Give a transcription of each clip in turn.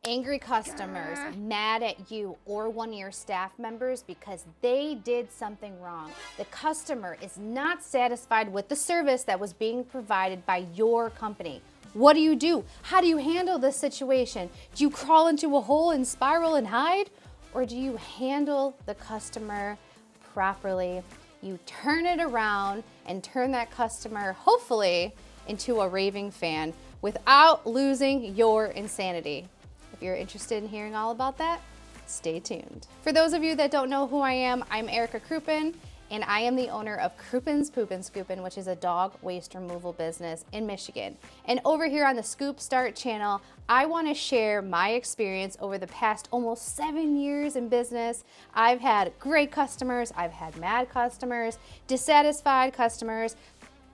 Angry customers mad at you or one of your staff members because they did something wrong. The customer is not satisfied with the service that was being provided by your company. What do? How do you handle this situation? Do you crawl into a hole and spiral and hide? Or do you handle the customer properly? You turn it around and turn that customer, hopefully, into a raving fan without losing your insanity. If you're interested in hearing all about that, stay tuned. For those of you that don't know who I am, I'm Erica Crouppen, and I am the owner of Crouppen's Poop Scoopin', which is a dog waste removal business in Michigan. And over here on the Scoop Start channel, I want to share my experience over the past almost 7 years in business. I've had great customers, I've had mad customers, dissatisfied customers,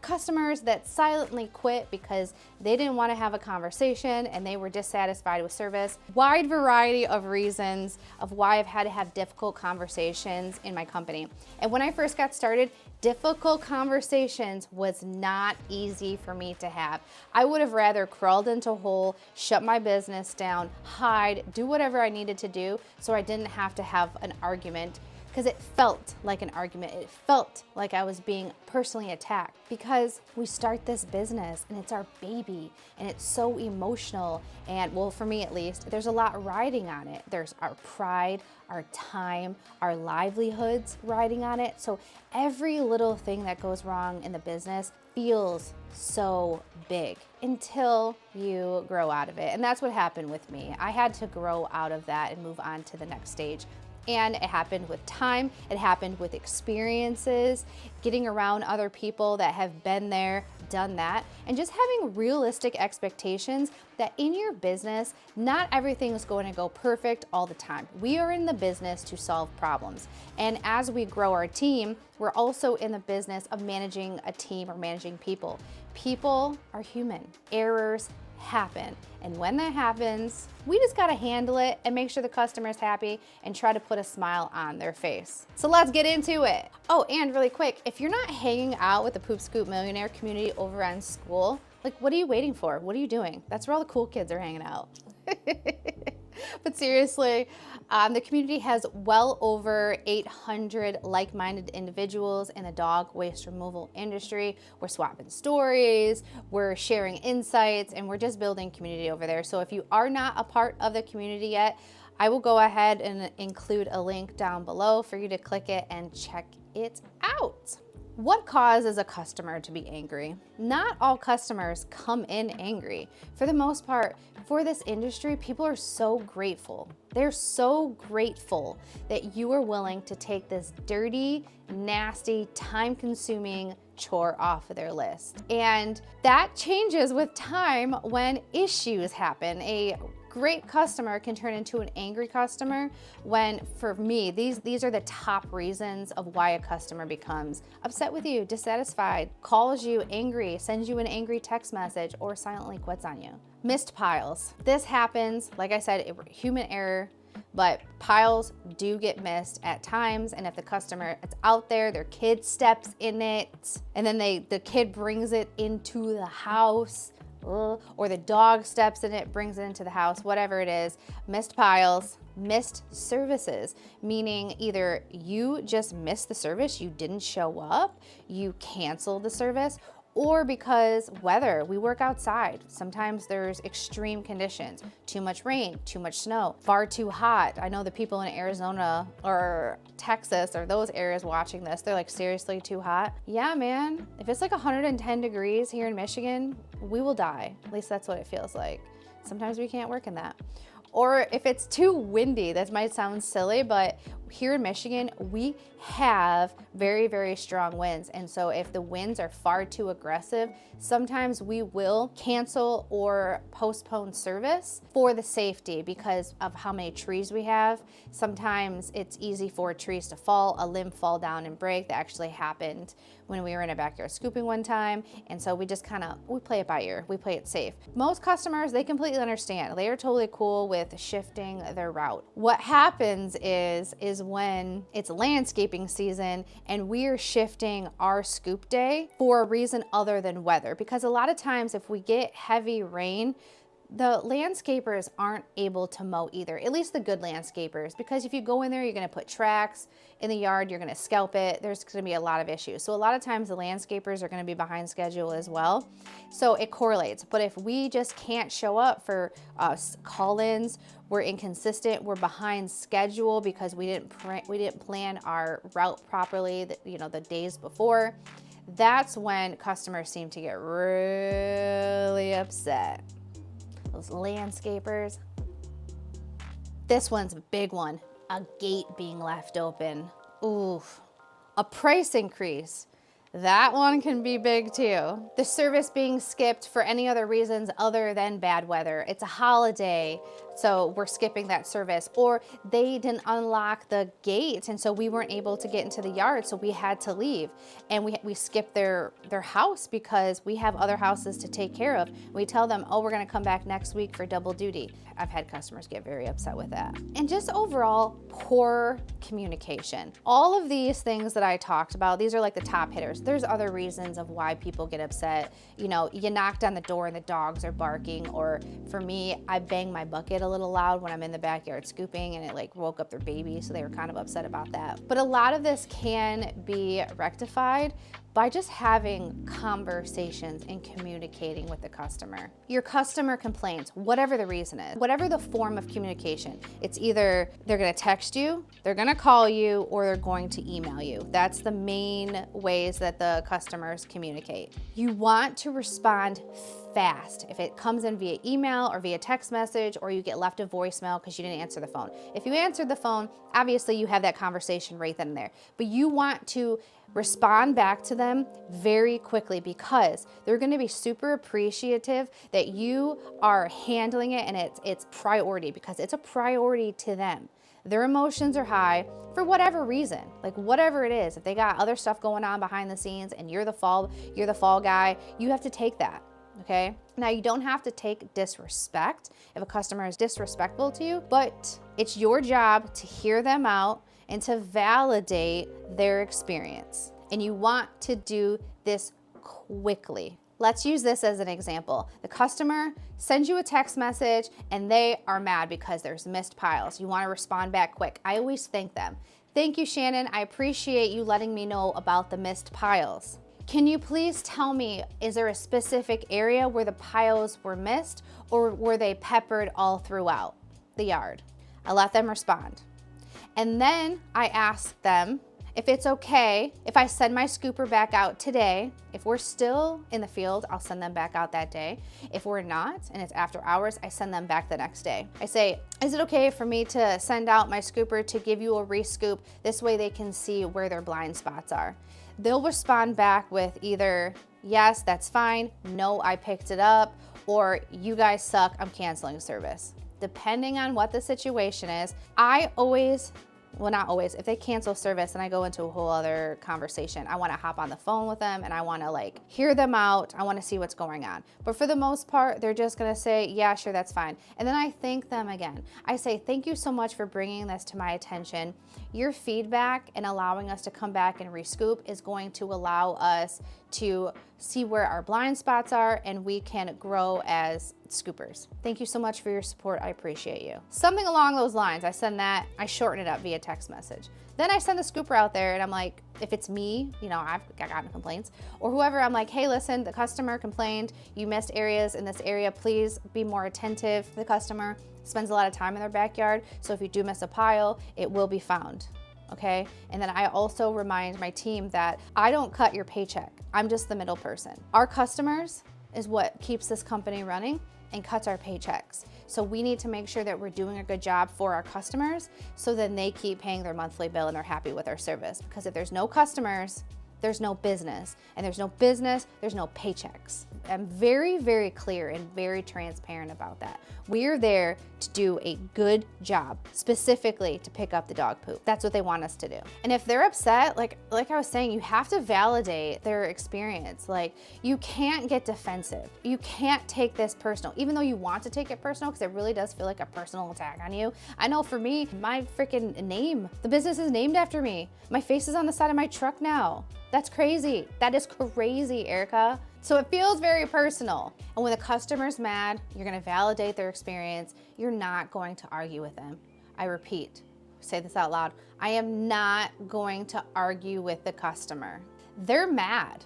customers that silently quit because they didn't want to have a conversation and they were dissatisfied with service. Wide variety of reasons of why I've had to have difficult conversations in my company. And when I first got started, difficult conversations was not easy for me to have. I would have rather crawled into a hole, shut my business down, hide, do whatever I needed to do so I didn't have to have an argument, because it felt like an argument. It felt like I was being personally attacked because we start this business and it's our baby and it's so emotional. And well, for me at least, there's a lot riding on it. There's our pride, our time, our livelihoods riding on it. So every little thing that goes wrong in the business feels so big until you grow out of it. And that's what happened with me. I had to grow out of that and move on to the next stage. And it happened with time, it happened with experiences, getting around other people that have been there, done that, and just having realistic expectations that in your business, not everything is going to go perfect all the time. We are in the business to solve problems. And as we grow our team, we're also in the business of managing a team or managing people. People are human. Errors happen. And when that happens, we just gotta handle it and make sure the customer's happy and try to put a smile on their face. So let's get into it. Oh, and really quick, if you're not hanging out with the Poop Scoop Millionaire community over on School, like what are you waiting for? What are you doing? That's where all the cool kids are hanging out. But seriously, the community has well over 800 like-minded individuals in the dog waste removal industry. We're swapping stories, we're sharing insights, and we're just building community over there. So if you are not a part of the community yet, I will go ahead and include a link down below for you to click it and check it out. What causes a customer to be angry? Not all customers come in angry. For the most part, for this industry, people are so grateful. They're so grateful that you are willing to take this dirty, nasty, time-consuming chore off of their list. And that changes with time when issues happen. A great customer can turn into an angry customer when, for me, these are the top reasons of why a customer becomes upset with you, dissatisfied, calls you angry, sends you an angry text message, or silently quits on you. Missed piles. This happens, like I said, human error, but piles do get missed at times. And if the customer is out there, their kid steps in it, and then the kid brings it into the house, or the dog steps in it, brings it into the house, whatever it is, missed piles, missed services, meaning either you just missed the service, you didn't show up, you canceled the service, or because weather, we work outside. Sometimes there's extreme conditions, too much rain, too much snow, far too hot. I know the people in Arizona or Texas or those areas watching this, they're like, seriously too hot? Yeah, man, if it's like 110 degrees here in Michigan, we will die. At least that's what it feels like. Sometimes we can't work in that. Or if it's too windy, that might sound silly, but here in Michigan, we have very, very strong winds. And so if the winds are far too aggressive, sometimes we will cancel or postpone service for the safety because of how many trees we have. Sometimes it's easy for trees to fall, a limb fall down and break. That actually happened when we were in a backyard scooping one time. And so we just we play it by ear. We play it safe. Most customers, they completely understand. They are totally cool with shifting their route. What happens is when it's landscaping season and we're shifting our scoop day for a reason other than weather. Because a lot of times if we get heavy rain, The landscapers aren't able to mow either, at least the good landscapers, because if you go in there, you're gonna put tracks in the yard, you're gonna scalp it, there's gonna be a lot of issues. So a lot of times the landscapers are gonna be behind schedule as well. So it correlates, but if we just can't show up for call-ins, we're inconsistent, we're behind schedule because we didn't plan our route properly, the days before, that's when customers seem to get really upset. Those landscapers. This one's a big one. A gate being left open. Oof. A price increase. That one can be big too. The service being skipped for any other reasons other than bad weather. It's a holiday, so we're skipping that service. Or they didn't unlock the gate, and so we weren't able to get into the yard, so we had to leave. And we skipped their house because we have other houses to take care of. We tell them, oh, we're gonna come back next week for double duty. I've had customers get very upset with that. And just overall, poor communication. All of these things that I talked about, these are like the top hitters. There's other reasons of why people get upset. You knocked on the door and the dogs are barking, or for me, I bang my bucket a little loud when I'm in the backyard scooping and it like woke up their baby, so they were kind of upset about that. But a lot of this can be rectified by just having conversations and communicating with the customer. Your customer complains, whatever the reason is, whatever the form of communication, it's either they're gonna text you, they're gonna call you, or they're going to email you. That's the main ways that the customers communicate. You want to respond fast. If it comes in via email or via text message, or you get left a voicemail because you didn't answer the phone. If you answered the phone, obviously you have that conversation right then and there, but you want to respond back to them very quickly because they're going to be super appreciative that you are handling it, and it's priority because it's a priority to them. Their emotions are high for whatever reason, like whatever it is. If they got other stuff going on behind the scenes and you're the fall guy, you have to take that. Okay. Now you don't have to take disrespect if a customer is disrespectful to you, but it's your job to hear them out and to validate their experience. And you want to do this quickly. Let's use this as an example. The customer sends you a text message and they are mad because there's missed piles. You want to respond back quick. I always thank them. Thank you, Shannon. I appreciate you letting me know about the missed piles. Can you please tell me, is there a specific area where the piles were missed, or were they peppered all throughout the yard? I let them respond. And then I ask them if it's okay if I send my scooper back out today. If we're still in the field, I'll send them back out that day. If we're not, and it's after hours, I send them back the next day. I say, is it okay for me to send out my scooper to give you a re-scoop? This way they can see where their blind spots are. They'll respond back with either, yes, that's fine, no, I picked it up, or you guys suck, I'm canceling service. Depending on what the situation is, I always, well, not always, if they cancel service and I go into a whole other conversation, I want to hop on the phone with them and I want to like hear them out. I want to see what's going on. But for the most part, they're just going to say, yeah, sure, that's fine. And then I thank them again. I say, thank you so much for bringing this to my attention. Your feedback and allowing us to come back and re-scoop is going to allow us to see where our blind spots are, and we can grow as scoopers. Thank you so much for your support. I appreciate you. Something along those lines. I send that, I shorten it up via text message. Then I send the scooper out there and I'm like, if it's me, I've gotten complaints, or whoever, I'm like, hey, listen, the customer complained, you missed areas in this area. Please be more attentive. The customer spends a lot of time in their backyard, so if you do miss a pile, it will be found. Okay? And then I also remind my team that I don't cut your paycheck. I'm just the middle person. Our customers is what keeps this company running and cuts our paychecks. So we need to make sure that we're doing a good job for our customers, so then they keep paying their monthly bill and they're happy with our service. Because if there's no customers, there's no business, and there's no business, there's no paychecks. I'm very, very clear and very transparent about that. We're there to do a good job, specifically to pick up the dog poop. That's what they want us to do. And if they're upset, like I was saying, you have to validate their experience. Like, you can't get defensive. You can't take this personal, even though you want to take it personal, because it really does feel like a personal attack on you. I know for me, my freaking name, the business is named after me. My face is on the side of my truck now. That's crazy. That is crazy, Erica. So it feels very personal. And when the customer's mad, you're gonna validate their experience. You're not going to argue with them. I repeat, say this out loud. I am not going to argue with the customer. They're mad.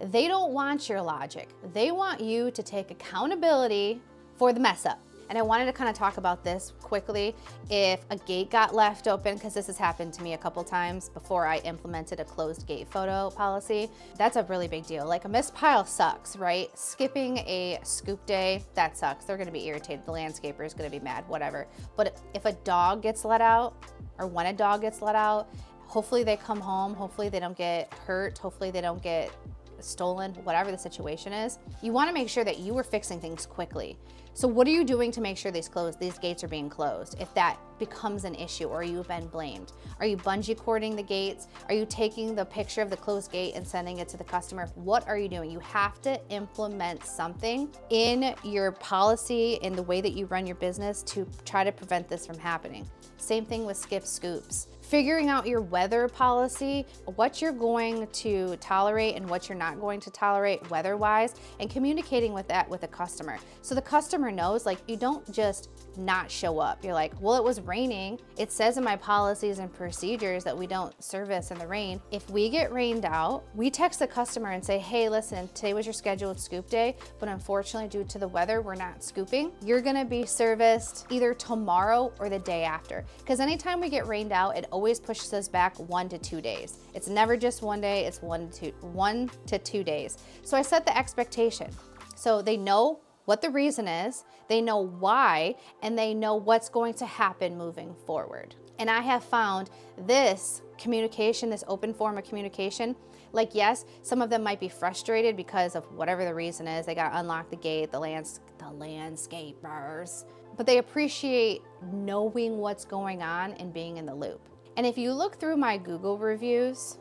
They don't want your logic. They want you to take accountability for the mess up. And I wanted to kind of talk about this quickly. If a gate got left open, because this has happened to me a couple times before I implemented a closed gate photo policy, that's a really big deal. Like a missed pile sucks, right? Skipping a scoop day, that sucks. They're gonna be irritated. The landscaper is gonna be mad, whatever. But if a dog gets let out, or when a dog gets let out, hopefully they come home, hopefully they don't get hurt, hopefully they don't get stolen, whatever the situation is. You wanna make sure that you are fixing things quickly. So what are you doing to make sure these gates are being closed if that becomes an issue or you've been blamed? Are you bungee cording the gates? Are you taking the picture of the closed gate and sending it to the customer? What are you doing? You have to implement something in your policy, in the way that you run your business to try to prevent this from happening. Same thing with skip scoops. Figuring out your weather policy, what you're going to tolerate and what you're not going to tolerate weather-wise, and communicating with that with the customer. So the customer knows, like, you don't just not show up. You're like, well, it was raining. It says in my policies and procedures that we don't service in the rain. If we get rained out, we text the customer and say, hey, listen, today was your scheduled scoop day, but unfortunately due to the weather, we're not scooping. You're gonna be serviced either tomorrow or the day after. Because anytime we get rained out, it always pushes us back 1 to 2 days. It's never just one day, it's 1 to 2 days. So I set the expectation. So they know what the reason is, they know why, and they know what's going to happen moving forward. And I have found this communication, this open form of communication, like, yes, some of them might be frustrated because of whatever the reason is. They got to unlock the gate, the landscapers, but they appreciate knowing what's going on and being in the loop. And if you look through my Google reviews,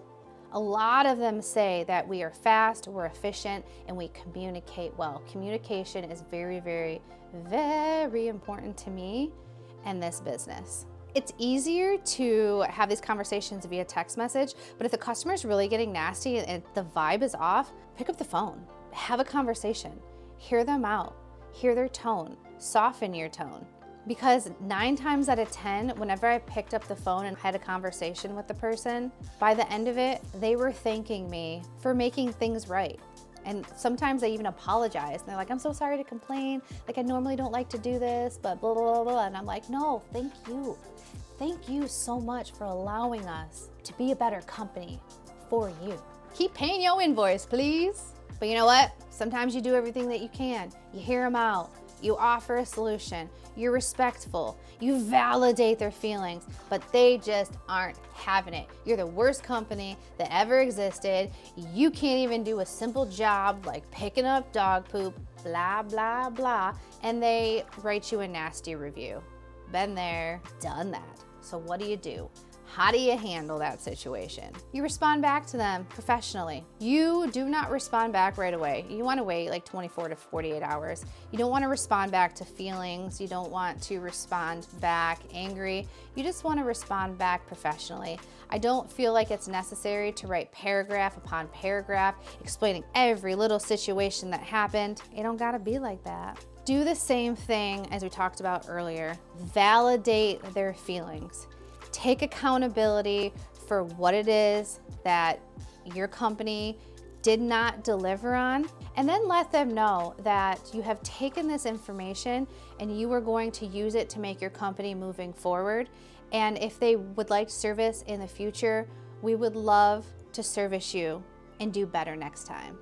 a lot of them say that we are fast, we're efficient, and we communicate well. Communication is very, very, very important to me and this business. It's easier to have these conversations via text message, but if the customer is really getting nasty and the vibe is off, pick up the phone, have a conversation, hear them out, hear their tone, soften your tone. Because 9 times out of 10, whenever I picked up the phone and had a conversation with the person, by the end of it, they were thanking me for making things right. And sometimes they even apologize. And they're like, I'm so sorry to complain. Like, I normally don't like to do this, but blah, blah, blah, blah. And I'm like, no, thank you. Thank you so much for allowing us to be a better company for you. Keep paying your invoice, please. But you know what? Sometimes you do everything that you can. You hear them out. You offer a solution, you're respectful, you validate their feelings, but they just aren't having it. You're the worst company that ever existed. You can't even do a simple job like picking up dog poop, blah, blah, blah, and they write you a nasty review. Been there, done that. So what do? How do you handle that situation? You respond back to them professionally. You do not respond back right away. You want to wait like 24 to 48 hours. You don't want to respond back to feelings. You don't want to respond back angry. You just want to respond back professionally. I don't feel like it's necessary to write paragraph upon paragraph explaining every little situation that happened. It don't gotta be like that. Do the same thing as we talked about earlier. Validate their feelings. Take accountability for what it is that your company did not deliver on, and then let them know that you have taken this information and you are going to use it to make your company moving forward. And if they would like service in the future, we would love to service you and do better next time.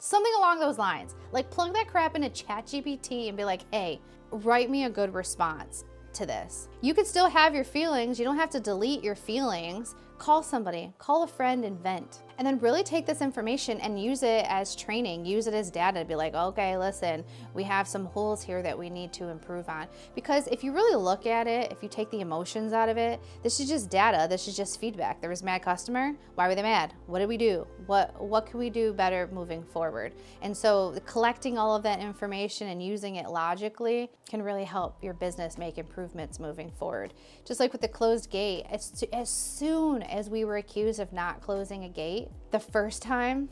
Something along those lines. Like, plug that crap into ChatGPT and be like, hey, write me a good response to this. You could still have your feelings. You don't have to delete your feelings. Call somebody, call a friend and vent. And then really take this information and use it as training, use it as data to be like, okay, listen, we have some holes here that we need to improve on. Because if you really look at it, if you take the emotions out of it, this is just data, this is just feedback. There was a mad customer, why were they mad? What did we do? What can we do better moving forward? And so collecting all of that information and using it logically can really help your business make improvements moving forward. Just like with the closed gate, as soon as we were accused of not closing a gate, the first time,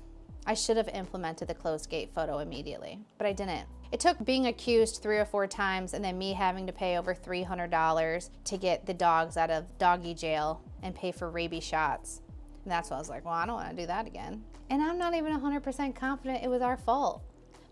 I should have implemented the closed gate photo immediately, but I didn't. It took being accused 3 or 4 times and then me having to pay over $300 to get the dogs out of doggy jail and pay for rabies shots. And that's why I was like, well, I don't want to do that again. And I'm not even 100% confident it was our fault.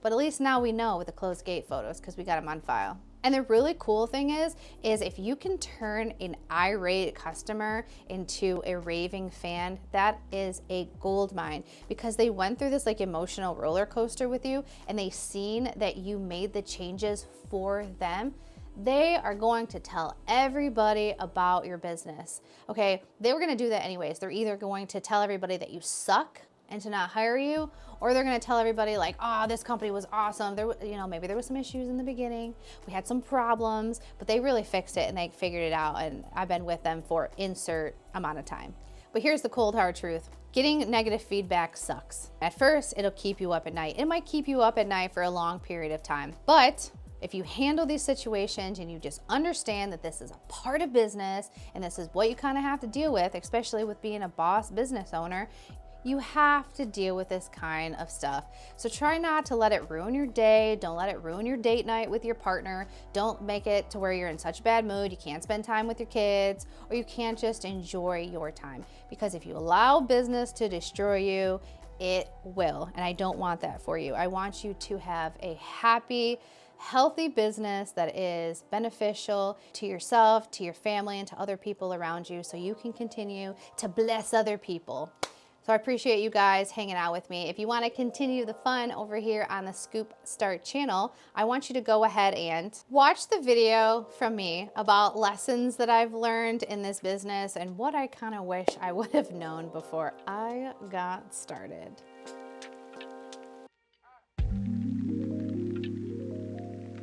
But at least now we know with the closed gate photos because we got them on file. And the really cool thing is if you can turn an irate customer into a raving fan, that is a gold mine, because they went through this like emotional roller coaster with you and they seen that you made the changes for them. They are going to tell everybody about your business. Okay, they were gonna do that anyways. They're either going to tell everybody that you suck and to not hire you, or they're gonna tell everybody like, oh, this company was awesome. There, maybe there was some issues in the beginning. We had some problems, but they really fixed it and they figured it out. And I've been with them for insert amount of time. But here's the cold hard truth. Getting negative feedback sucks. At first, it'll keep you up at night. It might keep you up at night for a long period of time. But if you handle these situations and you just understand that this is a part of business and this is what you kind of have to deal with, especially with being a boss business owner, you have to deal with this kind of stuff. So try not to let it ruin your day. Don't let it ruin your date night with your partner. Don't make it to where you're in such a bad mood you can't spend time with your kids, or you can't just enjoy your time. Because if you allow business to destroy you, it will. And I don't want that for you. I want you to have a happy, healthy business that is beneficial to yourself, to your family, and to other people around you, so you can continue to bless other people. So I appreciate you guys hanging out with me. If you want to continue the fun over here on the Scoop Start channel, I want you to go ahead and watch the video from me about lessons that I've learned in this business and what I kind of wish I would have known before I got started.